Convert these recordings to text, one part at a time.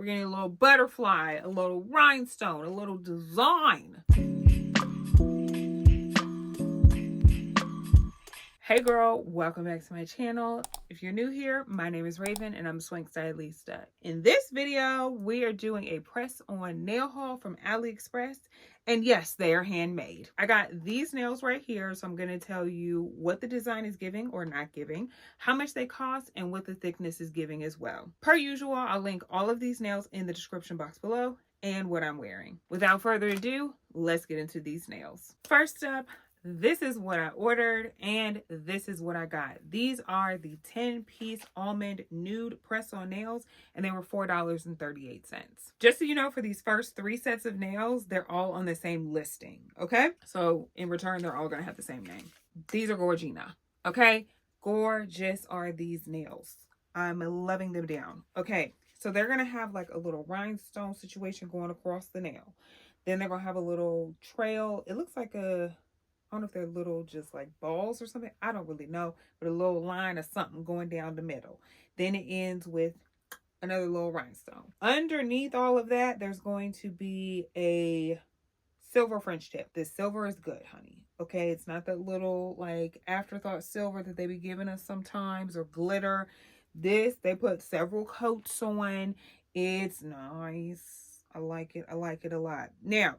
We're getting a little butterfly, a little rhinestone, a little design. Hey girl, welcome back to my channel. If you're new here, my name is Raven and I'm a swing stylista. In this video, we are doing a press on nail haul from AliExpress. And yes, they are handmade. I got these nails right here, so I'm going to tell you what the design is giving or not giving, how much they cost, and what the thickness is giving as well. Per usual, I'll link all of these nails in the description box below and what I'm wearing. Without further ado, let's get into these nails. First up, this is what I ordered and this is what I got. These are the 10-piece almond nude press-on nails and they were $4.38. Just so you know, for these first 3 sets of nails, they're all on the same listing, okay? So in return, they're all gonna have the same name. These are Gorgina, okay? Gorgeous are these nails. I'm loving them down. Okay, so they're gonna have like a little rhinestone situation going across the nail. Then they're gonna have a little trail. It looks like I don't know if they're little just like balls or something. I don't really know. But a little line of something going down the middle. Then it ends with another little rhinestone. Underneath all of that, there's going to be a silver French tip. This silver is good, honey. Okay, it's not that little like afterthought silver that they be giving us sometimes or glitter. This, they put several coats on. It's nice. I like it. I like it a lot. Now,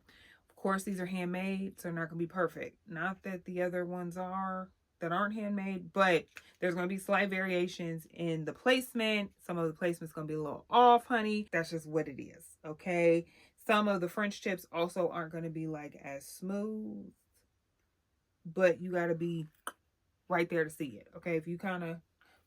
of course, these are handmade, so they're not going to be perfect. Not that the other ones are that aren't handmade, but there's going to be slight variations in the placement. Some of the placement's going to be a little off, honey. That's just what it is, okay? Some of the French tips also aren't going to be like as smooth, but you got to be right there to see it, okay? If you kind of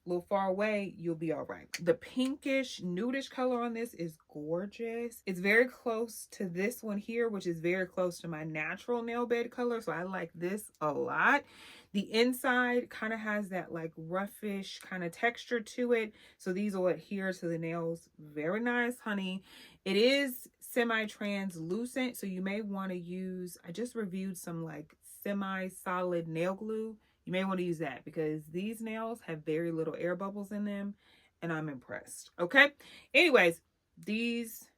a little far away, you'll be all right. The pinkish nudish color on this is gorgeous. It's very close to this one here, which is very close to my natural nail bed color, so I like this a lot. The inside kind of has that like roughish kind of texture to it, so these will adhere to the nails very nice, honey. It is semi-translucent, so you may want to use, I just reviewed some like semi-solid nail glue. You may want to use that because these nails have very little air bubbles in them and I'm impressed. Okay. Anyways, these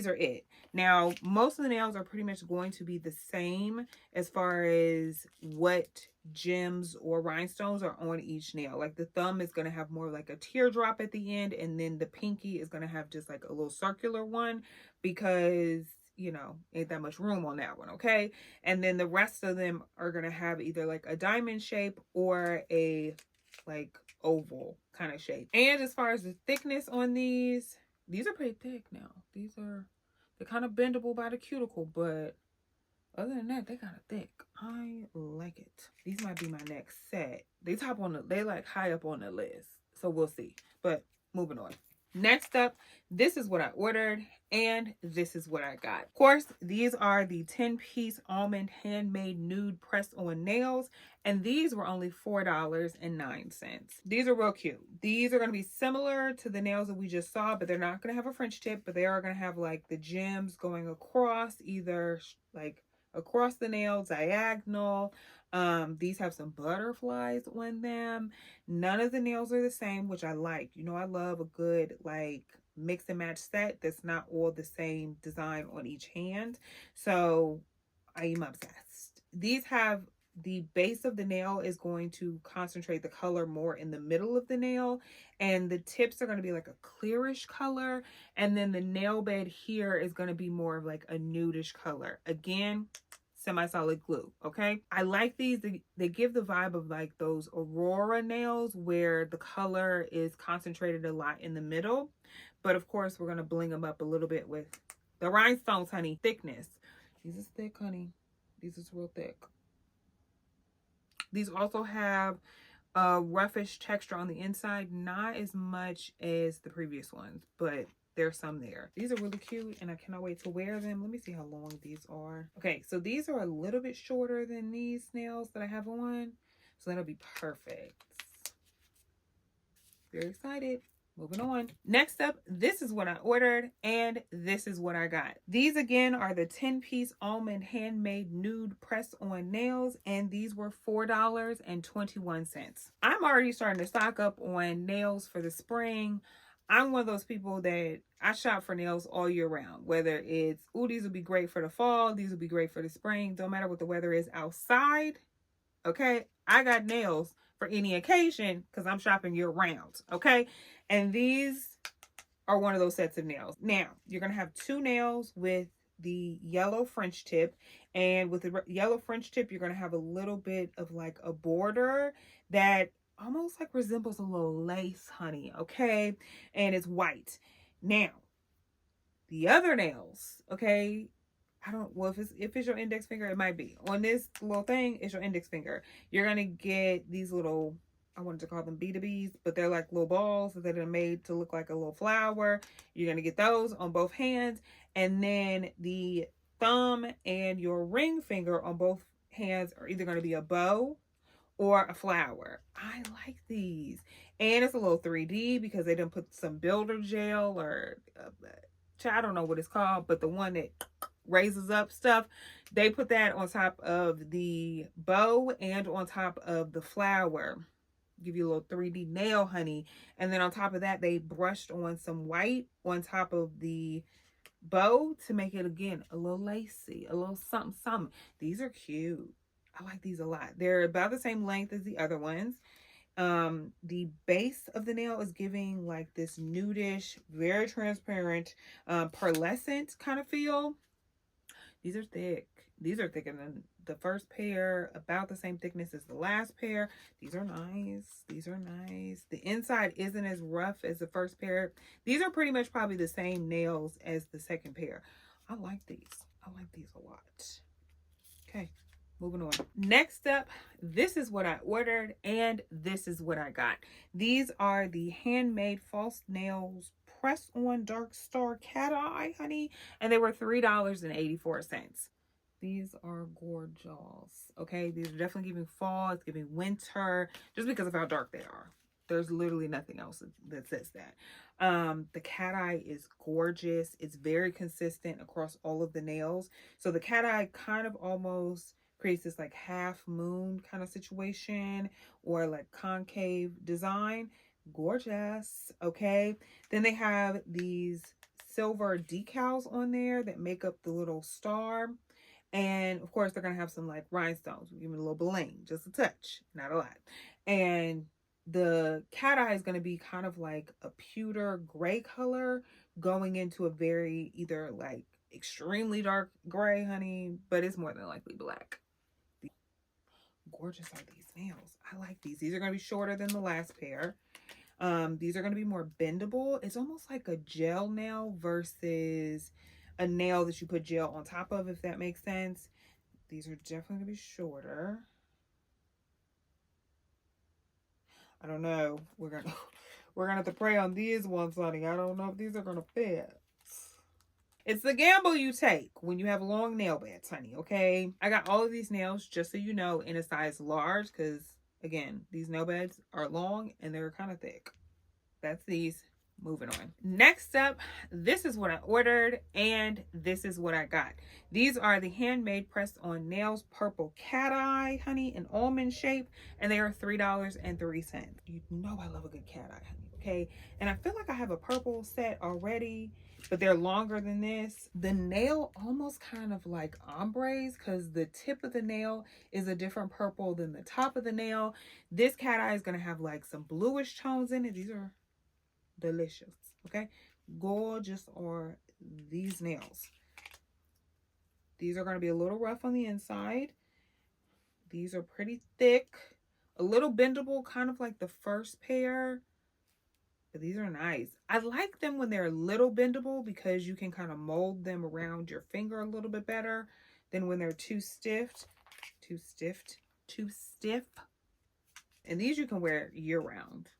are it. Now, most of the nails are pretty much going to be the same as far as what gems or rhinestones are on each nail. Like the thumb is going to have more like a teardrop at the end, and then the pinky is going to have just like a little circular one because you know, ain't that much room on that one, okay? And then the rest of them are gonna have either like a diamond shape or a like oval kind of shape. And as far as the thickness on these are pretty thick now. They're kind of bendable by the cuticle, but other than that, they kind of thick. I like it. These might be my next set. They like high up on the list, so we'll see. But moving on. Next up, this is what I ordered and this is what I got. Of course, these are the 10-piece almond handmade nude press-on nails, and these were only $4.09. These are real cute. These are going to be similar to the nails that we just saw, but they're not going to have a French tip, but they are going to have like the gems going across, either like across the nail, diagonal. These have some butterflies on them. None of the nails are the same, which I like. You know, I love a good like mix and match set that's not all the same design on each hand. So I am obsessed. These have the base of the nail is going to concentrate the color more in the middle of the nail, and the tips are going to be like a clearish color, and then the nail bed here is going to be more of like a nudish color. Again, semi-solid glue, okay? I like these. They give the vibe of like those Aurora nails where the color is concentrated a lot in the middle, but of course we're going to bling them up a little bit with the rhinestones, honey. Thickness. These is thick, honey. These is real thick. These also have a roughish texture on the inside, not as much as the previous ones, but there's some there. These are really cute and I cannot wait to wear them. Let me see how long these are. Okay, so these are a little bit shorter than these nails that I have on, so that'll be perfect. Very excited. Moving on. Next up, this is what I ordered and this is what I got. These again are the 10-piece almond handmade nude press-on nails, and these were $4.21. I'm already starting to stock up on nails for the spring. I'm one of those people that I shop for nails all year round. Whether it's, ooh, these would be great for the fall, these would be great for the spring. Don't matter what the weather is outside. Okay, I got nails for any occasion because I'm shopping year round. Okay, and these are one of those sets of nails. Now, you're going to have two nails with the yellow French tip. And with the yellow French tip, you're going to have a little bit of like a border that almost like resembles a little lace, honey. Okay. And it's white. Now, the other nails, okay, I don't, well, if it's your index finger, it might be. On this little thing, it's your index finger. You're going to get these little, I wanted to call them B2Bs, but they're like little balls that are made to look like a little flower. You're going to get those on both hands. And then the thumb and your ring finger on both hands are either going to be a bow or a flower. I like these. And it's a little 3D because they didn't put some builder gel or I don't know what it's called, but the one that raises up stuff, they put that on top of the bow and on top of the flower. Give you a little 3D nail, honey. And then on top of that, they brushed on some white on top of the bow to make it, again, a little lacy, a little something something. These are cute. I like these a lot. They're about the same length as the other ones. The base of the nail is giving like this nudish, very transparent, pearlescent kind of feel. These are thick. These are thicker than the first pair, about the same thickness as the last pair. These are nice. These are nice. The inside isn't as rough as the first pair. These are pretty much probably the same nails as the second pair. I like these. I like these a lot. Okay, moving on. Next up, this is what I ordered and this is what I got. These are the handmade false nails press on dark star cat eye, honey, and they were $3.84. These are gorgeous. Okay, these are definitely giving fall. It's giving winter just because of how dark they are. There's literally nothing else that says that. The cat eye is gorgeous. It's very consistent across all of the nails. So the cat eye kind of almost creates this like half moon kind of situation or like concave design. Gorgeous. Okay. Then they have these silver decals on there that make up the little star. And of course, they're going to have some like rhinestones. Give me a little bling, just a touch, not a lot. And the cat eye is going to be kind of like a pewter gray color going into a very either like extremely dark gray, honey, but it's more than likely black. Gorgeous are these nails. I like these. These are going to be shorter than the last pair. These are going to be more bendable. It's almost like a gel nail versus a nail that you put gel on top of, if that makes sense. These are definitely going to be shorter. I don't know. We're gonna have to pray on these ones, honey. I don't know if these are gonna fit. It's the gamble you take when you have long nail beds, honey, okay? I got all of these nails, just so you know, in a size large because, again, these nail beds are long and they're kind of thick. That's these. Moving on. Next up, this is what I ordered and this is what I got. These are the handmade pressed on nails purple cat eye, honey, in almond shape, and they are $3.03. You know I love a good cat eye, honey, okay? And I feel like I have a purple set already, but they're longer than this. The nail almost kind of like ombres because the tip of the nail is a different purple than the top of the nail. This cat eye is going to have like some bluish tones in it. These are delicious. Okay, gorgeous are these nails. These are going to be a little rough on the inside. These are pretty thick, a little bendable, kind of like the first pair, but these are nice. I like them when they're a little bendable because you can kind of mold them around your finger a little bit better than when they're too stiff. And these you can wear year round.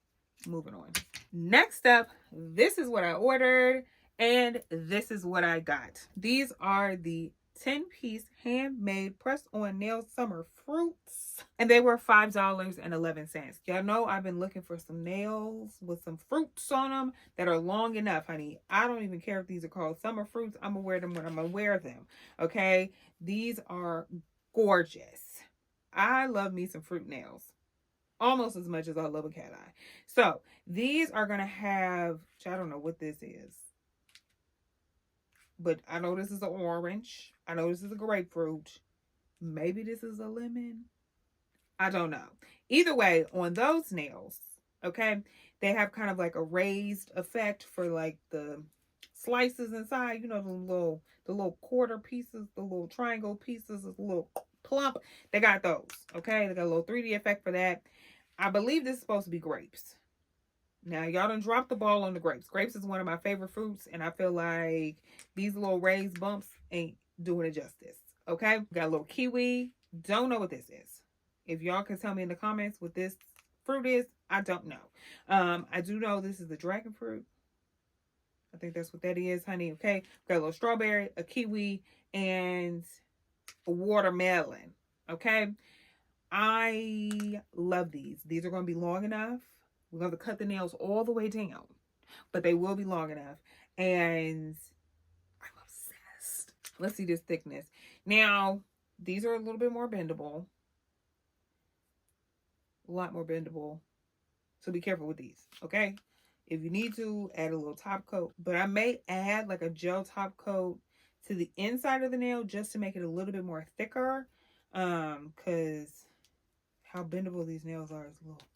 Moving on. Next up, this is what I ordered and this is what I got. These are the 10-piece handmade press on nail summer fruits and they were $5.11. Y'all know I've been looking for some nails with some fruits on them that are long enough, honey. I don't even care if these are called summer fruits. I'm gonna wear them when I'm gonna wear them. Okay, these are gorgeous. I love me some fruit nails. almost as much as I love a cat eye. So these are going to have, I don't know what this is, but I know this is an orange. I know this is a grapefruit. Maybe this is a lemon. I don't know. Either way, on those nails, okay, they have kind of like a raised effect for like the slices inside, you know, the little quarter pieces, the little triangle pieces, the little plump. They got those, okay? They got a little 3D effect for that. I believe this is supposed to be grapes. Now, y'all done dropped the ball on the grapes. Grapes is one of my favorite fruits, and I feel like these little raised bumps ain't doing it justice, okay? Got a little kiwi. Don't know what this is. If y'all can tell me in the comments what this fruit is, I don't know. I do know this is the dragon fruit. I think that's what that is, honey, okay? Got a little strawberry, a kiwi, and a watermelon, okay? I love these. These are going to be long enough. We're going to cut the nails all the way down, but they will be long enough. And I'm obsessed. Let's see this thickness. Now, these are a little bit more bendable. A lot more bendable. So be careful with these, okay? If you need to, add a little top coat. But I may add like a gel top coat to the inside of the nail just to make it a little bit more thicker. Because how bendable these nails are is a little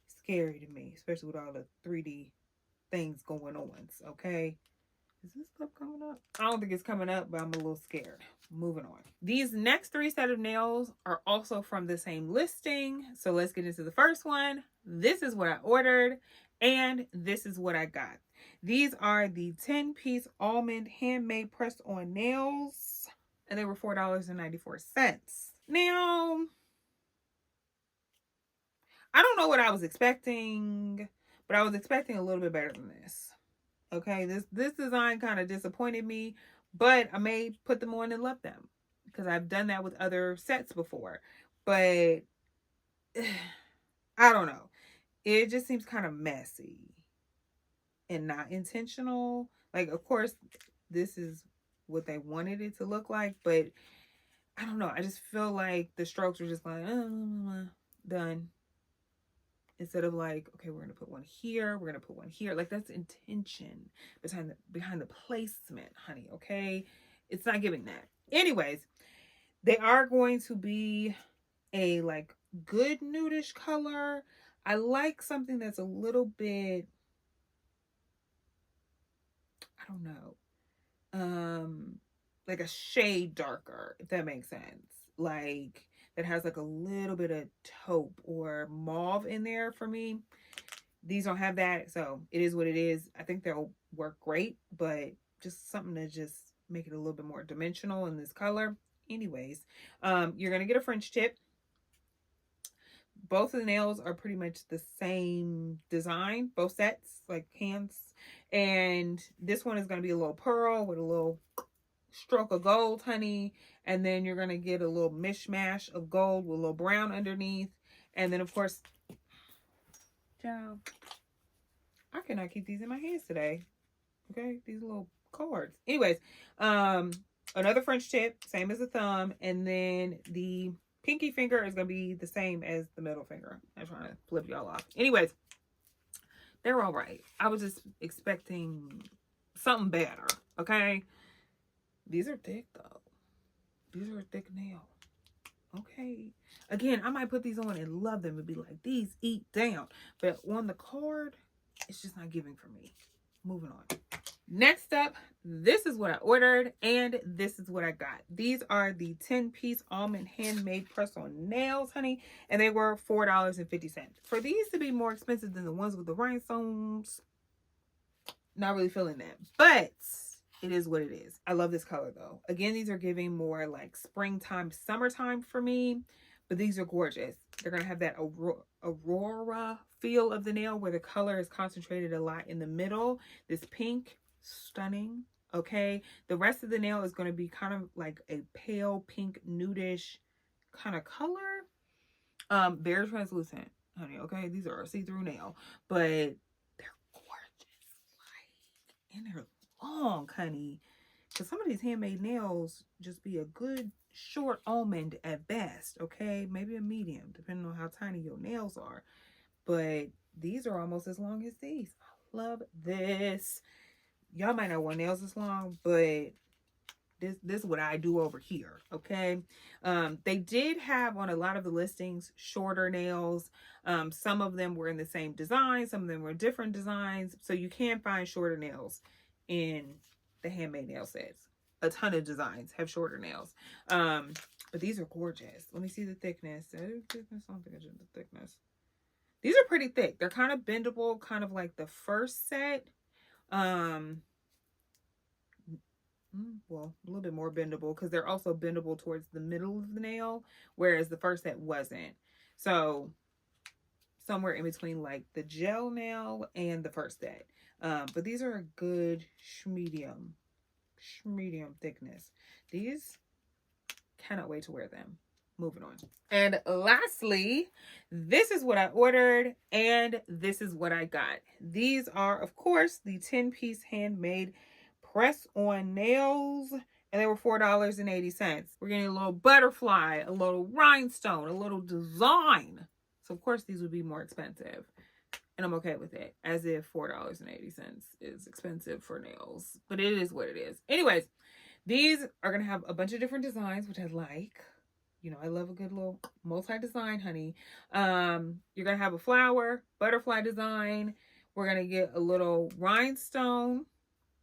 scary to me, especially with all the 3D things going on, okay? Is this stuff coming up? I don't think it's coming up, but I'm a little scared. Moving on. These next 3 set of nails are also from the same listing. So let's get into the first one. This is what I ordered, and this is what I got. These are the 10-piece almond handmade press-on nails, and they were $4.94. Now, I don't know what I was expecting, but I was expecting a little bit better than this. Okay, this design kind of disappointed me, but I may put them on and love them because I've done that with other sets before. But I don't know. It just seems kind of messy and not intentional. Like, of course, this is what they wanted it to look like, but I don't know. I just feel like the strokes were just like, done. Instead of like, okay, we're gonna put one here, we're gonna put one here. Like, that's intention behind the placement, honey. Okay, it's not giving that. Anyways, they are going to be a like good nudish color. I like something that's a little bit, I don't know, like a shade darker, if that makes sense. Like that has like a little bit of taupe or mauve in there for me. These don't have that, so it is what it is. I think they'll work great, but just something to just make it a little bit more dimensional in this color. Anyways, you're going to get a French tip. Both of the nails are pretty much the same design, both sets, like hands. And this one is going to be a little pearl with a little stroke of gold, honey. And then you're going to get a little mishmash of gold with a little brown underneath. And then, of course, child, I cannot keep these in my hands today. Okay, these little cards. Anyways, another French tip, same as the thumb. And then the pinky finger is going to be the same as the middle finger. I'm trying to flip y'all off. Anyways, they're all right. I was just expecting something better, okay? These are thick, though. These are a thick nail. Okay. Again, I might put these on and love them and be like, these eat down. But on the card, it's just not giving for me. Moving on. Next up, this is what I ordered, and this is what I got. These are the 10-piece almond handmade press-on nails, honey, and they were $4.50. For these to be more expensive than the ones with the rhinestones, not really feeling that, but it is what it is. I love this color, though. Again, these are giving more like springtime, summertime for me, but these are gorgeous. They're going to have that Aurora feel of the nail where the color is concentrated a lot in the middle. This pink, stunning, okay? The rest of the nail is going to be kind of like a pale pink, nudish kind of color. Very translucent, honey, okay? These are a see-through nail, but they're gorgeous. Like, and they're long, honey. Because some of these handmade nails just be a good short almond at best, okay? Maybe a medium, depending on how tiny your nails are. But these are almost as long as these. I love this. Y'all might not want nails this long, but this is what I do over here, okay? They did have on a lot of the listings shorter nails. Some of them were in the same design, some of them were different designs, so you can find shorter nails in the handmade nail sets. A ton of designs have shorter nails, but these are gorgeous. Let me see the thickness. I don't think I did the thickness. These are pretty thick. They're kind of bendable, kind of like the first set. Well, a little bit more bendable because they're also bendable towards the middle of the nail, whereas the first set wasn't. So somewhere in between like the gel nail and the first set. But these are a good medium thickness. These, cannot wait to wear them. Moving on. And lastly, this is what I ordered and this is what I got. These are, of course, the 10-piece handmade press-on nails, and they were $4.80. We're getting a little butterfly, a little rhinestone, a little design. So, of course, these would be more expensive. And I'm okay with it, as if $4.80 is expensive for nails. But it is what it is. Anyways, these are going to have a bunch of different designs, which I like. You know, I love a good little multi-design, honey. You're going to have a flower, butterfly design. We're going to get a little rhinestone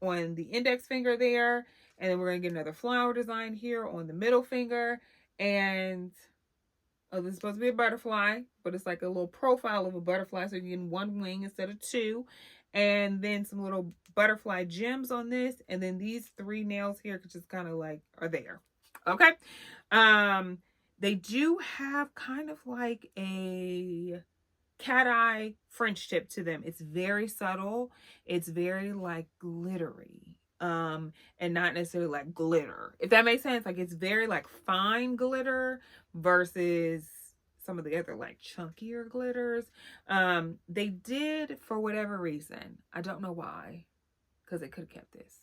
on the index finger there. And then we're going to get another flower design here on the middle finger. And, oh, this is supposed to be a butterfly, but it's like a little profile of a butterfly. So you're getting one wing instead of two. And then some little butterfly gems on this. And then these 3 nails here just kind of like are there. Okay. They do have kind of like a cat eye French tip to them. It's very subtle. It's very like glittery. And not necessarily like glitter. If that makes sense. Like it's very like fine glitter versus some of the other like chunkier glitters. They did, for whatever reason, I don't know why, because they could have kept this.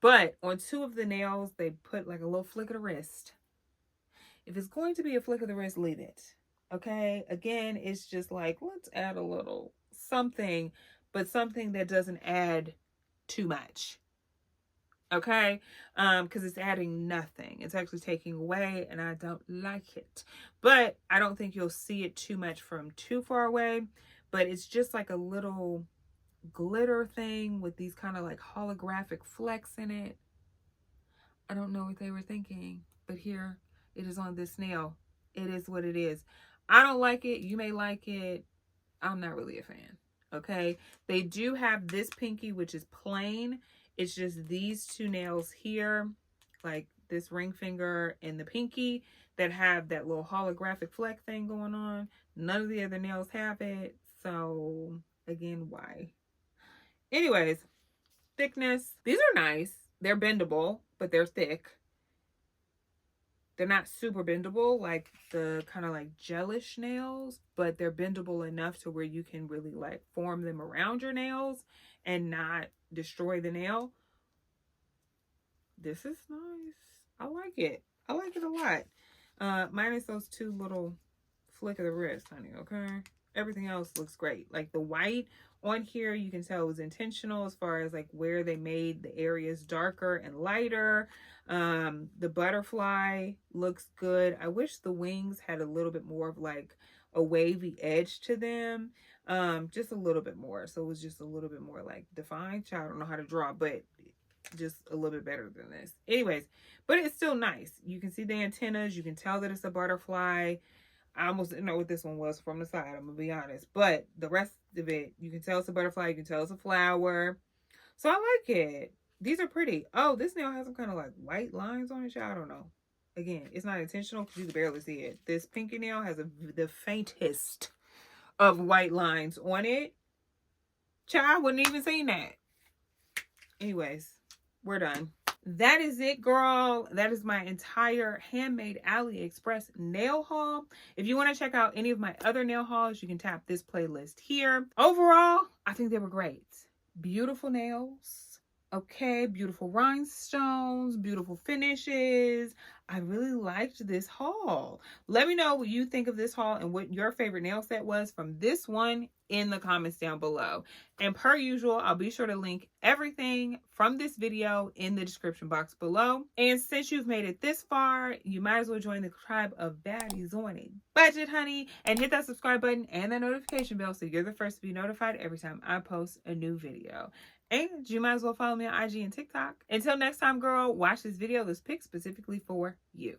But on 2 of the nails, they put like a little flick of the wrist. If it's going to be a flick of the wrist, leave it. Okay? Again, it's just like, let's add a little something, but something that doesn't add too much. Okay? Because it's adding nothing. It's actually taking away, and I don't like it. But I don't think you'll see it too much from too far away. But it's just like a little glitter thing with these kind of like holographic flecks in it. I don't know what they were thinking, but here it is on this nail. It is what it is. I don't like it. You may like it. I'm not really a fan. Okay. They do have this pinky, which is plain. It's just these 2 nails here, like this ring finger and the pinky, that have that little holographic fleck thing going on. None of the other nails have it. So again, why? Anyways, thickness. These are nice. They're bendable, but they're thick. They're not super bendable like the kind of like gelish nails, but they're bendable enough to where you can really like form them around your nails and not destroy the nail. This is nice. I like it. I like it a lot. Minus those 2 little flick of the wrist, honey, okay? Everything else looks great. Like the white on here, you can tell it was intentional as far as like where they made the areas darker and lighter. The butterfly looks good. I wish the wings had a little bit more of like a wavy edge to them. Just a little bit more. So it was just a little bit more like defined. I don't know how to draw, but just a little bit better than this. Anyways, but it's still nice. You can see the antennas. You can tell that it's a butterfly. I almost didn't know what this one was from the side, I'm gonna be honest. But the rest of it, you can tell it's a butterfly, you can tell it's a flower. So I like it. These are pretty. Oh, this nail has some kind of like white lines on it. I don't know. Again, it's not intentional because you can barely see it. This pinky nail has the faintest of white lines on it. Child, wouldn't even seen that. Anyways, we're done. That is it, girl. That is my entire handmade AliExpress nail haul. If you want to check out any of my other nail hauls, you can tap this playlist here. Overall, I think they were great. Beautiful nails. Okay, beautiful rhinestones, beautiful finishes. I really liked this haul. Let me know what you think of this haul and what your favorite nail set was from this one in the comments down below. And per usual, I'll be sure to link everything from this video in the description box below. And since you've made it this far, you might as well join the tribe of baddies on a budget, honey, and hit that subscribe button and that notification bell so you're the first to be notified every time I post a new video. And you might as well follow me on IG and TikTok. Until next time, girl, watch this video. This pic specifically for you.